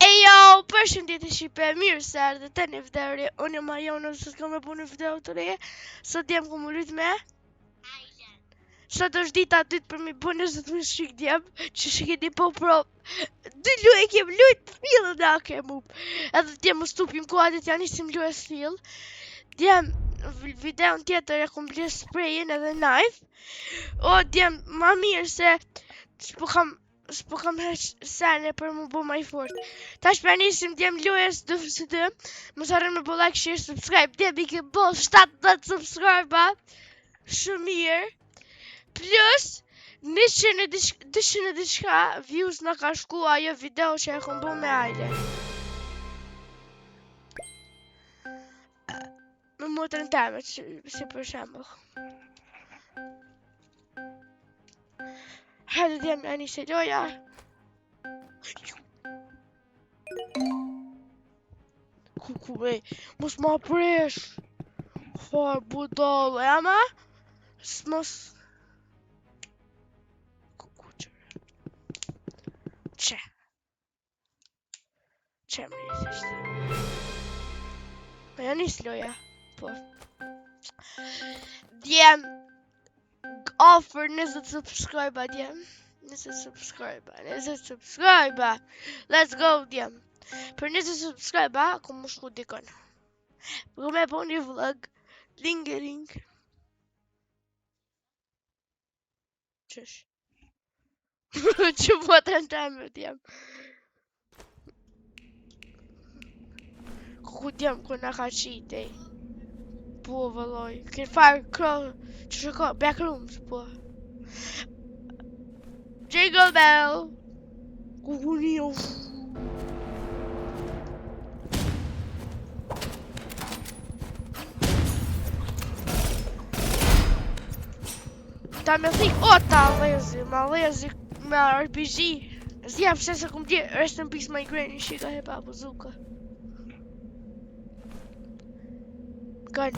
Ejo, përshëndetje Shqipe, mirë se erdhe të një video re. Unë jam Mariona, sot kam e bu një video të re. Sot jem ku më lyt me sot është dita dytë për mi bu 20 shik djem, që shikeni po pro 2 luaj kem lujt fillën da kem up. Edhe djem më stupim kuadit janë isim luaj s'fill. Djem, videon tjetër e kom bler sprayin edhe knife. O djem, ma mirë se s'po kam heq sene për më bu maj fort. Tash për nisim djem lujes dë, mos harroni me bu like, share, subscribe. Djem i ke bo 70 subscribe, shumë mirë. Plus 200 e diçka views në ka shku ajo video që e kom bu me Ajle. Me motrën teme, si për shembull. Hajde djem e njëse loja. Kuku ej, mos ma presh. Far budall, e ama? Mos... Kuku qërë. Që më njësishtë. Me janë njësë loja. Po. Djem. Offer 20 subscribe djem. 20 subscribe. Let's go djem. Për 20 subscribe ku më shku dikon. Për me po një vlog. Lingering. Qësh. Që po të në temë djem. Ku djem ku në ka qitej. Po vëlloj. Kënë farë kërë. Që shëko, backrooms, po. Jingle bell. Kuku një. Ta me thik, o ta lezi me RPG. Zja pëse se kum dje, rest in peace my granny, shika hepa buzuka. Gun.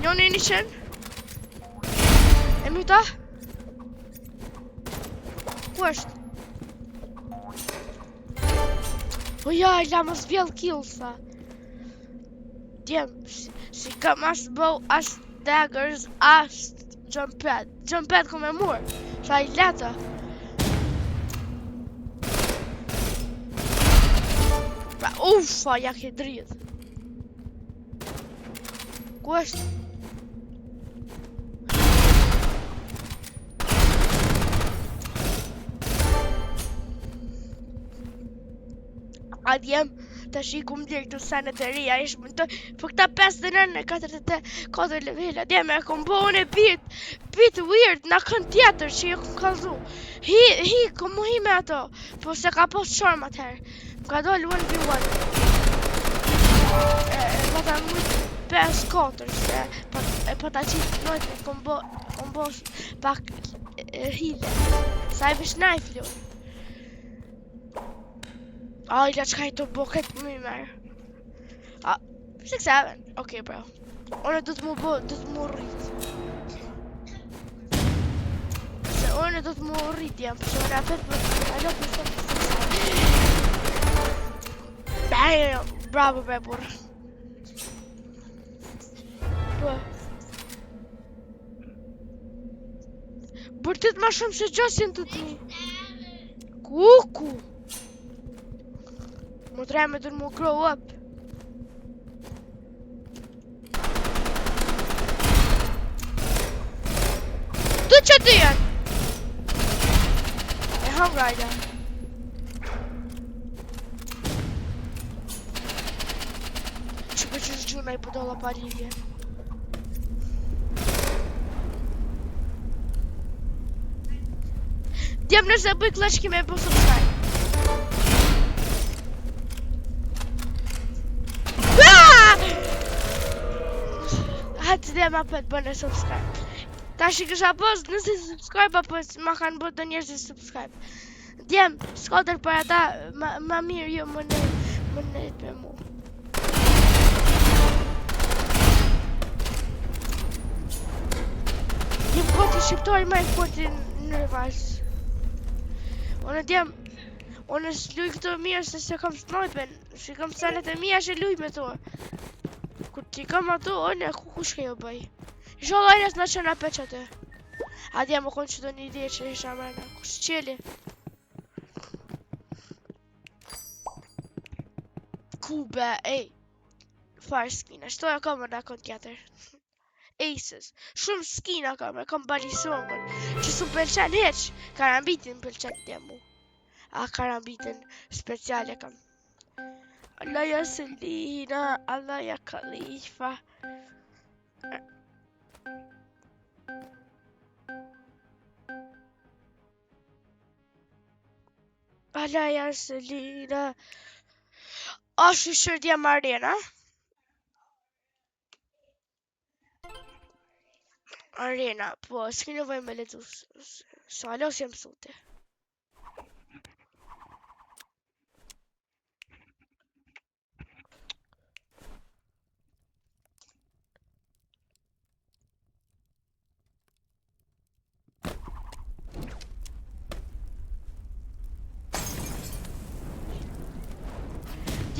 Njoni një qenë? E myta? Ku është? O jaj, la mos vjell kill sa. Djem, si kam as bow, as daggers, as jump pad. Jump pad kom e mor. Sa i leta. Pra ufa, ja ke dridh. Ku është? A djem, të shikum dirë këtu senet e rria, ishë më të... Për këta 59 e 44 levela, djem e kom bo unë e bit weird në kënd tjetër që ju kom kalzu. Kom mu hi me ato, po se ka post shorm atëherë. Ka dole 1v1. Pa ta mujtë PS4, se pa ta qitë nojtë, kom bo pak hile. Sa i vish knife lu. Aj, la qka i të bo këtë më i merë. 6-7, okej bro. Unë du të mu rrit. Se unë du të mu rrit jam, përse unë a fet për alo për Bam! Bravo bre burr. Po. Bërtit ma shumë se gjosin të ti. Kuku. Më tre me dërë mu grow up. Tu që të janë? E hang rajda. Që për që shgjuna i pëdolla pa lidhje. Djem nëse bëj clutch kime e po subscribe. Hajtë dhe ma pët bënë subscribe. Ta shi kësha post nëse subscribe apo ma kanë bët të njerëzit subscribe. Djem, s'kotër për ata ma mirë jo më nejt me mu. Jem gati shqiptari ma I forti në rivals. Unë djem, unë s'luj këto mirë se se kam snajpen, se kam senet e mija që luj me to. Kur t'i kam ato, unë e ku shke jo bëj. Inshallah ajnës në qëna peq atë. A djem më konë që do një ide që isha mërna, ku s'qeli. Kube, ej. Farë skina, shtoja kam më në kënë tjetër. Aces, shumë skina kam balisongën, që su pëlqen heq, karambitin pëlqen të mu. A karambitin speciale kam. Allah ja Selina, Allah ja Khalifa. Allah ja Selina. A shëshërdja Marina? Arena, po, s'ki nevoj me letu, s'alo si jam sute.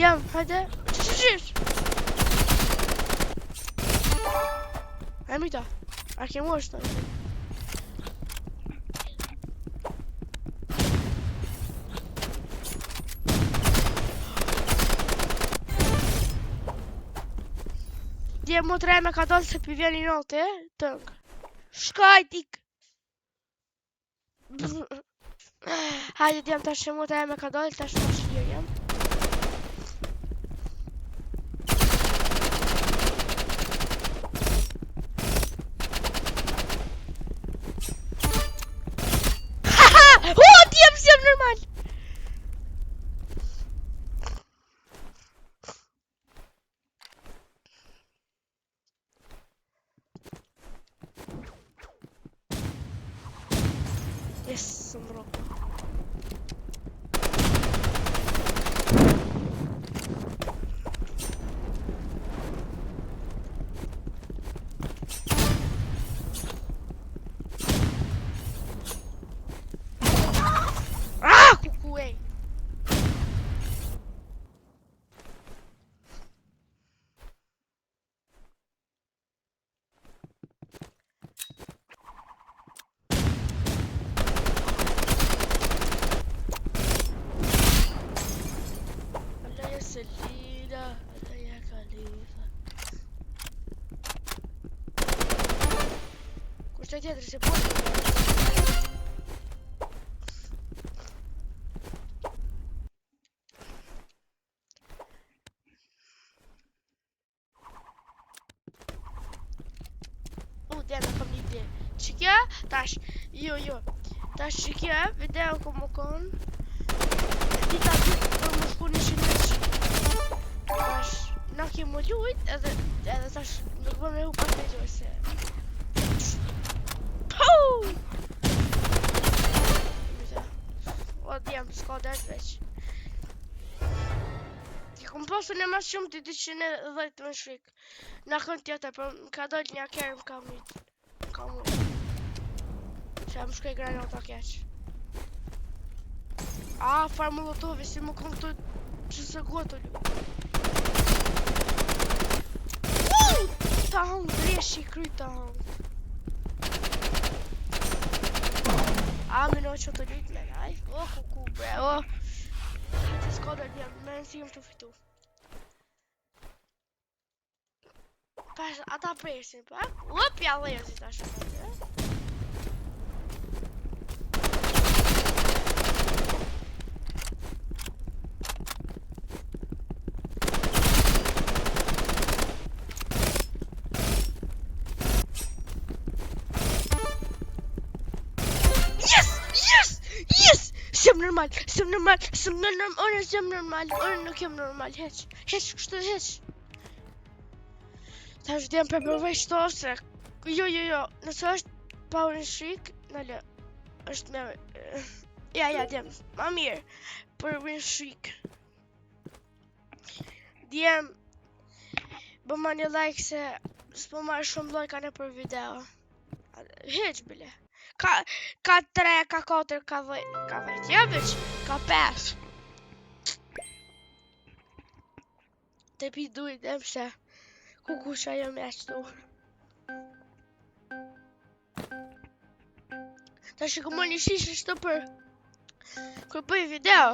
Jam, hajde, qysh. E mita, a ke më është të. Dje më të rejme ka dalë se pi vjen I natë, tëngë. Shkajtik! Hajde djem tash që më të rejme ka dalë, tash më shqirë jam. Djem si jam normal! Yes, së më ropa. Kuku, ej! Selina, Allah ja Khalifa. Kushta tjetër se po. Dema kam një ide. Që kja, tash, jo. Tash që kja, video ku më konë. Dita për më shku një shënëq. Tash, na kemë lujt, edhe tash nuk bëm e hu pas të gjoj se. Pou! O, djem, s'ka dert veç. Kom pasu në mas shumë të 210 më shrik. Në kënd tjetër, për më ka dojt një kërë më ka mujt. Ka mujt. Që më shkoj granata keq. A, farë molotovi, si më kom të që se gotë lu. Ta hongë, dreshi kryt ta hongë. A, minoj që të lujt me naj. O, kuku bre, o. Hajtë s'ka dhe djem, me nësi jëm të fitu. Pash, ata presin, pa? Upja lezi ta shumë. Yes! Sem normal, unë nuk jem normal, heq kështu, heq. Ta është djem për përvej shtose. Jo, nëse është power and shriek, nëllë, është me... Ja, djem, ma mirë, për win shriek. Djem, bëma një like se s'po marrë shumë lojka në për video. Hiç bile. Ka 3, ka 4, ka 10. Ja veç, ka 5. Te pi duj dem se kukusha jo me ashtu. Ta që këmë një shishë shto për kër bëj video.